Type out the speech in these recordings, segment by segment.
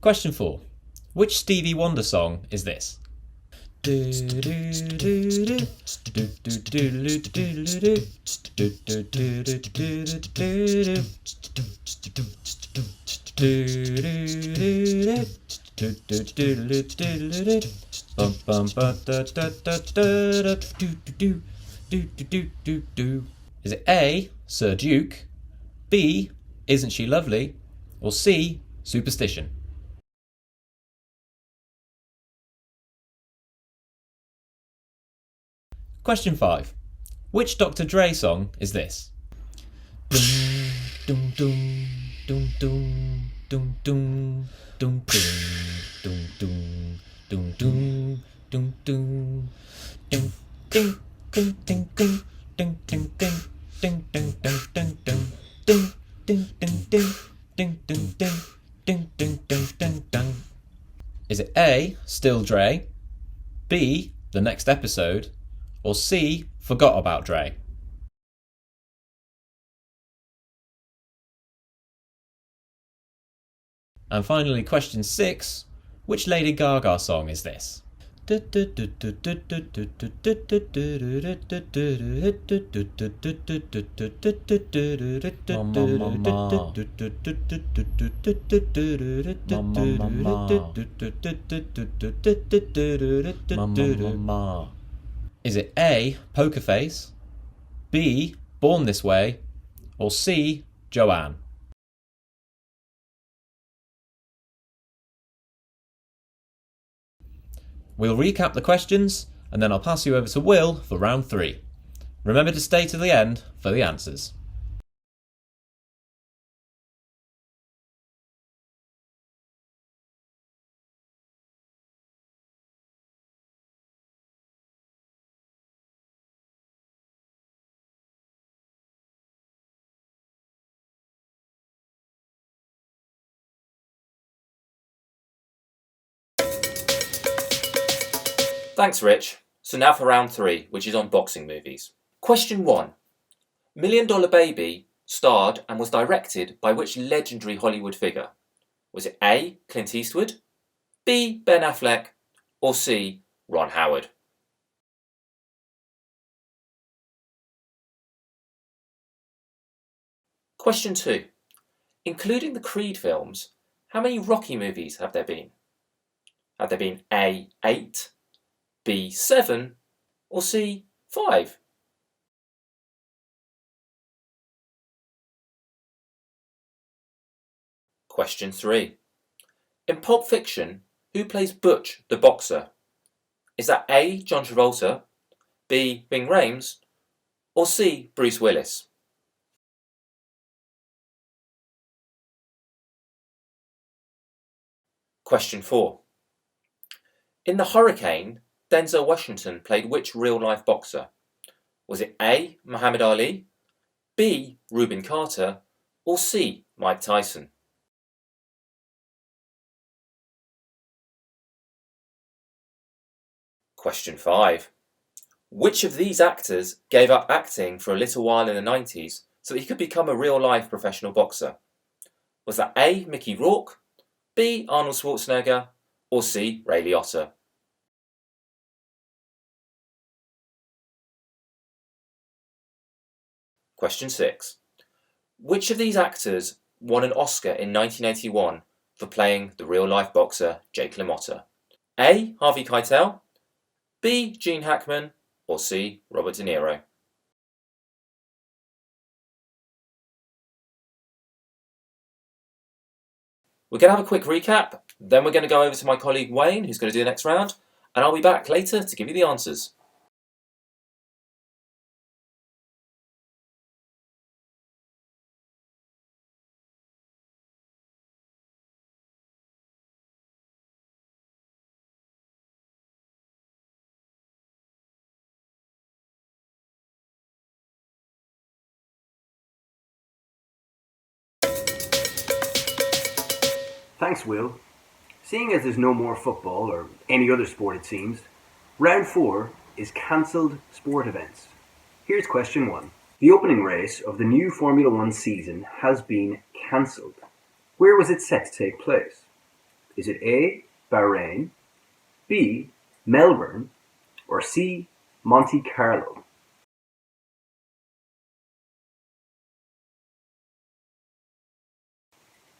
Question 4. Which Stevie Wonder song is this? Is it A, Sir Duke, B, Isn't She Lovely, or C, Superstition? Question 5. Which Dr. Dre song is this? Is it A, Still Dre, B, The Next Episode, or C, Forgot About Dre? And finally, question 6. Which Lady Gaga song is this? Is it A, Poker Face, B, Born This Way, or C, Joanne? We'll recap the questions and then I'll pass you over to Will for round 3. Remember to stay to the end for the answers. Thanks, Rich. So now for round 3, which is on boxing movies. Question 1. $1 Million Baby starred and was directed by which legendary Hollywood figure? Was it A, Clint Eastwood, B, Ben Affleck, or C, Ron Howard? Question 2. Including the Creed films, how many Rocky movies have there been? Have there been A, 8, B, 7, or C, 5? Question 3. In Pulp Fiction, who plays Butch the boxer? Is that A, John Travolta, B, Ving Rhames, or C, Bruce Willis? Question 4. In The Hurricane, Denzel Washington played which real-life boxer? Was it A, Muhammad Ali, B, Reuben Carter, or C, Mike Tyson? Question 5. Which of these actors gave up acting for a little while in the 90s so that he could become a real-life professional boxer? Was that A, Mickey Rourke, B, Arnold Schwarzenegger, or C, Ray Liotta? Question 6. Which of these actors won an Oscar in 1981 for playing the real-life boxer Jake LaMotta? A, Harvey Keitel, B, Gene Hackman, or C, Robert De Niro? We're going to have a quick recap, then we're going to go over to my colleague Wayne, who's going to do the next round, and I'll be back later to give you the answers. Thanks, Will. Seeing as there's no more football or any other sport it seems, round 4 is cancelled sport events. Here's question 1. The opening race of the new Formula 1 season has been cancelled. Where was it set to take place? Is it A, Bahrain, B, Melbourne, or C, Monte Carlo?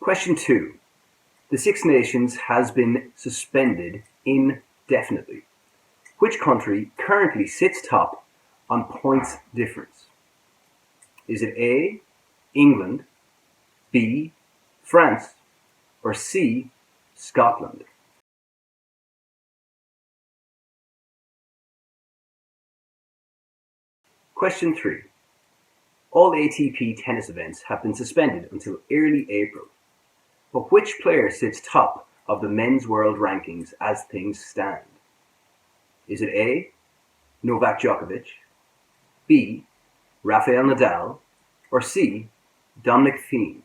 Question 2. The Six Nations has been suspended indefinitely. Which country currently sits top on points difference? Is it A, England, B, France, or C, Scotland? Question 3. All ATP tennis events have been suspended until early April. But which player sits top of the men's world rankings as things stand? Is it A, Novak Djokovic, B, Rafael Nadal, or C, Dominic Thiem?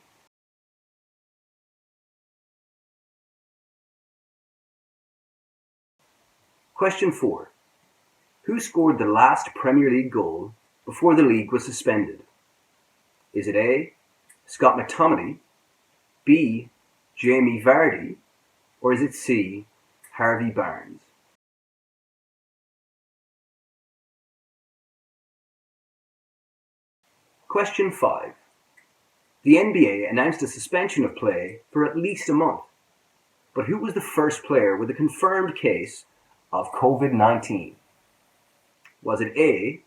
Question 4. Who scored the last Premier League goal before the league was suspended? Is it A, Scott McTominay, B, Jamie Vardy, or is it C, Harvey Barnes? Question 5. The NBA announced a suspension of play for at least a month. But who was the first player with a confirmed case of COVID-19? Was it A,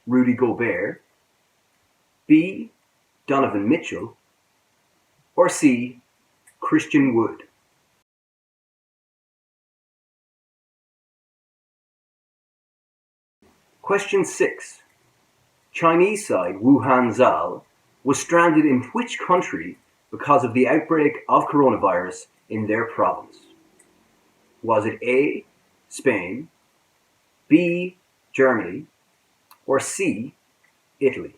Rudy Gobert, B, Donovan Mitchell, or C, Christian Wood? Question 6. Chinese side Wuhan ZALL was stranded in which country because of the outbreak of coronavirus in their province? Was it A, Spain, B, Germany, or C, Italy?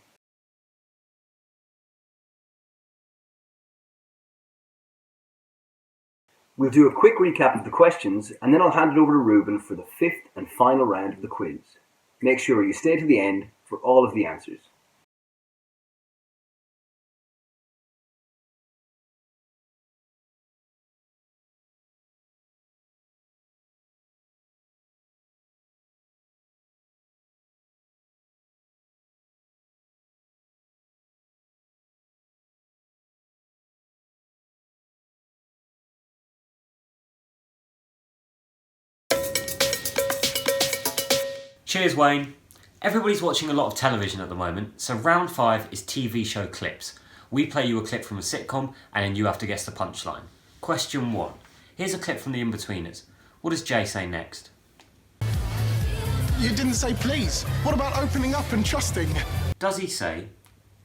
We'll do a quick recap of the questions and then I'll hand it over to Ruben for the 5th and final round of the quiz. Make sure you stay to the end for all of the answers. Cheers, Wayne. Everybody's watching a lot of television at the moment, so round 5 is TV show clips. We play you a clip from a sitcom, and then you have to guess the punchline. Question 1. Here's a clip from the INBETWEENERS. What does Jay say next? You didn't say please. What about opening up and trusting? Does he say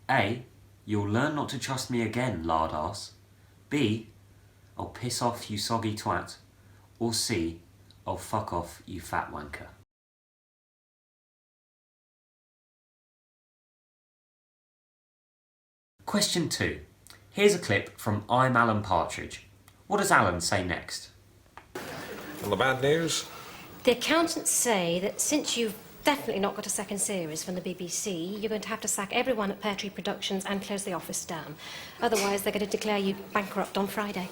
A, you'll learn not to trust me again, lard ass, B, I'll piss off, you soggy twat, or C, I'll fuck off, you fat wanker? Question 2. Here's a clip from I'm Alan Partridge. What does Alan say next? And the bad news? The accountants say that since you've definitely not got a second series from the BBC, you're going to have to sack everyone at Pear Tree Productions and close the office down. Otherwise, they're going to declare you bankrupt on Friday.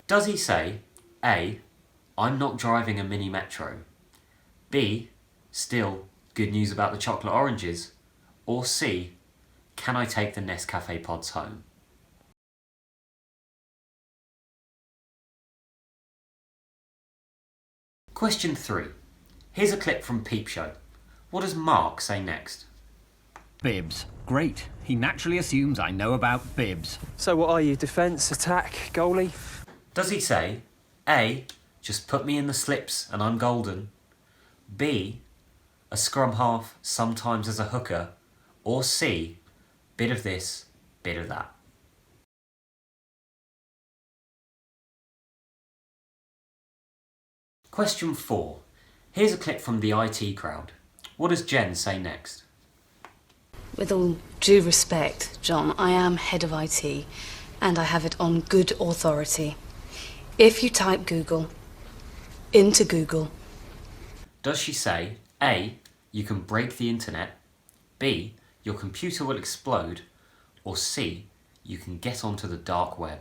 Does he say A, I'm not driving a mini metro, B, still good news about the chocolate oranges, or C, can I take the Nescafe pods home? Question 3. Here's a clip from Peep Show. What does Mark say next? Bibs. Great. He naturally assumes I know about bibs. So what are you, defence, attack, goalie? Does he say A, just put me in the slips and I'm golden, B, a scrum half sometimes as a hooker, or C, bit of this, bit of that? Question 4. Here's a clip from the IT crowd. What does Jen say next? With all due respect, John, I am head of IT, and I have it on good authority. If you type Google into Google... Does she say A, you can break the internet, B, your computer will explode, or C, you can get onto the dark web?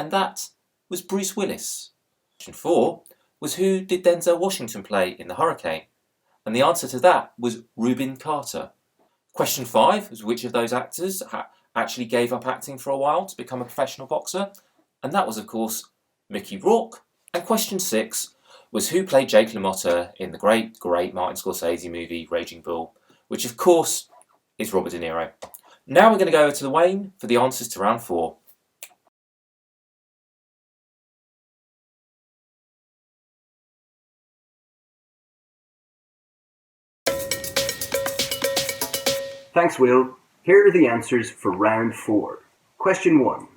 and that was Bruce Willis. Question 4 was who did Denzel Washington play in The Hurricane? And the answer to that was Rubin Carter. Question 5 was which of those actors actually gave up acting for a while to become a professional boxer? And that was, of course, Mickey Rourke. And question 6 was who played Jake LaMotta in the great Martin Scorsese movie Raging Bull, which of course is Robert De Niro. Now we're going to go over to the Wayne for the answers to round 4. Thanks, Will. Here are the answers for round 4. Question 1.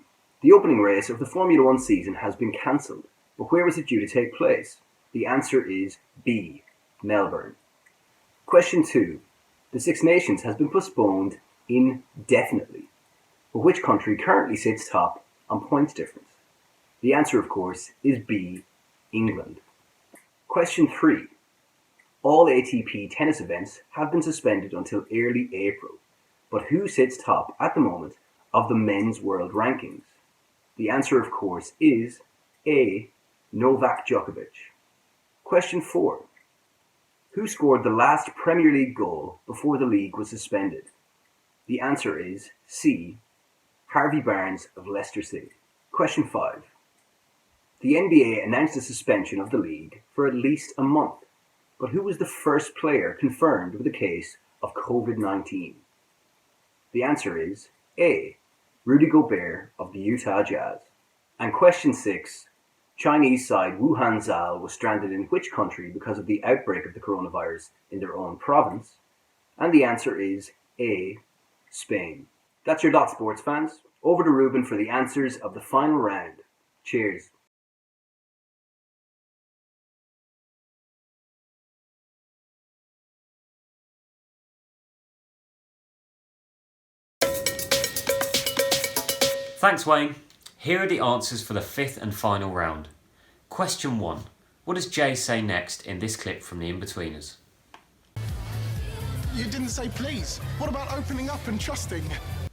The opening race of the Formula 1 season has been cancelled, but where was it due to take place? The answer is B, Melbourne. Question 2. The Six Nations has been postponed indefinitely, but which country currently sits top on points difference? The answer, of course, is B, England. Question 3. All ATP tennis events have been suspended until early April, but who sits top at the moment of the men's world rankings? The answer, of course, is A, Novak Djokovic. Question 4. Who scored the last Premier League goal before the league was suspended? The answer is C, Harvey Barnes of Leicester City. Question 5. The NBA announced a suspension of the league for at least a month, but who was the first player confirmed with a case of COVID-19? The answer is A, Rudy Gobert of the Utah Jazz. And question 6, Chinese side WUHAN ZALL was stranded in which country because of the outbreak of the coronavirus in their own province? And the answer is A, Spain. That's your lot, sports fans. Over to Ruben for the answers of the final round. Cheers. Thanks, Wayne. Here are the answers for the 5th and final round. Question 1. What does Jay say next in this clip from the Inbetweeners? You didn't say please. What about opening up and trusting?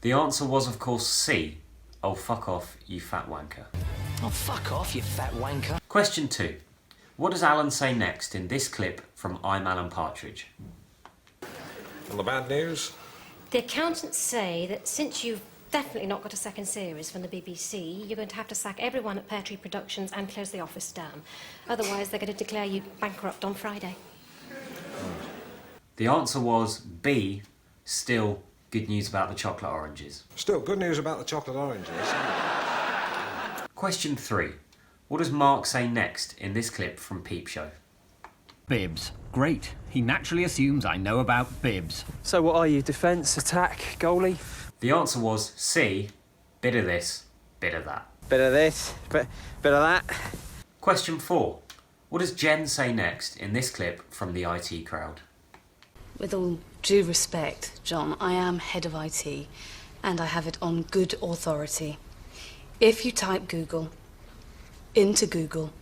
The answer was, of course, C. Oh, fuck off, you fat wanker. Oh, fuck off, you fat wanker. Question 2. What does Alan say next in this clip from I'm Alan Partridge? And the bad news? The accountants say that since you've definitely not got a second series from the BBC, you're going to have to sack everyone at Partrige Productions and close the office down. Otherwise, they're going to declare you bankrupt on Friday. The answer was B. Still good news about the chocolate oranges. Still, good news about the chocolate oranges. Question 3. What does Mark say next in this clip from Peep Show? Bibs. Great. He naturally assumes I know about bibs. So what are you, defence, attack, goalie? The answer was C. Bit of this, bit of that. Bit of this, bit of that. Question 4. What does Jen say next in this clip from the IT crowd? With all due respect, John, I am head of IT, and I have it on good authority. If you type Google into Google...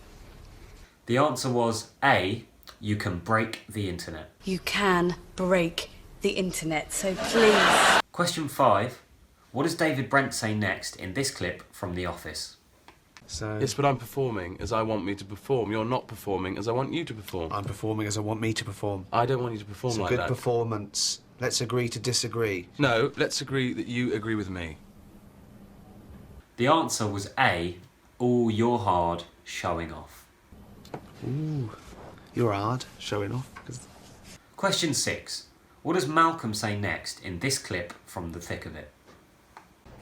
The answer was A. You can break the internet. You can break the internet, so please... Question 5. What does David Brent say next in this clip from The Office? Yes, but I'm performing as I want me to perform. You're not performing as I want you to perform. I'm performing as I want me to perform. I don't want you to perform It's a like good that. performance. Let's agree to disagree. No, let's agree that you agree with me. The answer was A. All you're hard showing off. Ooh, you're hard showing off. Question 6. What does Malcolm say next in this clip from The Thick of It?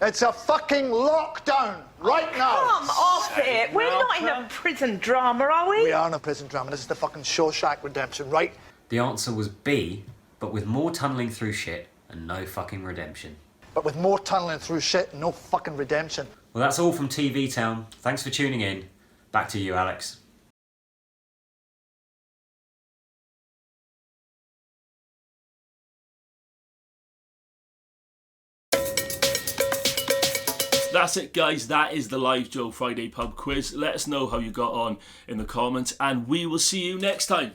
It's a fucking lockdown right now. Come off it. We're not in a prison drama, are we? We are in a prison drama. This is the fucking Shawshank Redemption, right? The answer was B, but with more tunnelling through shit and no fucking redemption. But with more tunnelling through shit and no fucking redemption. Well, that's all from TV Town. Thanks for tuning in. Back to you, Alex. That's it, guys. That is the live Joe Friday pub quiz. Let us know how you got on in the comments, and we will see you next time.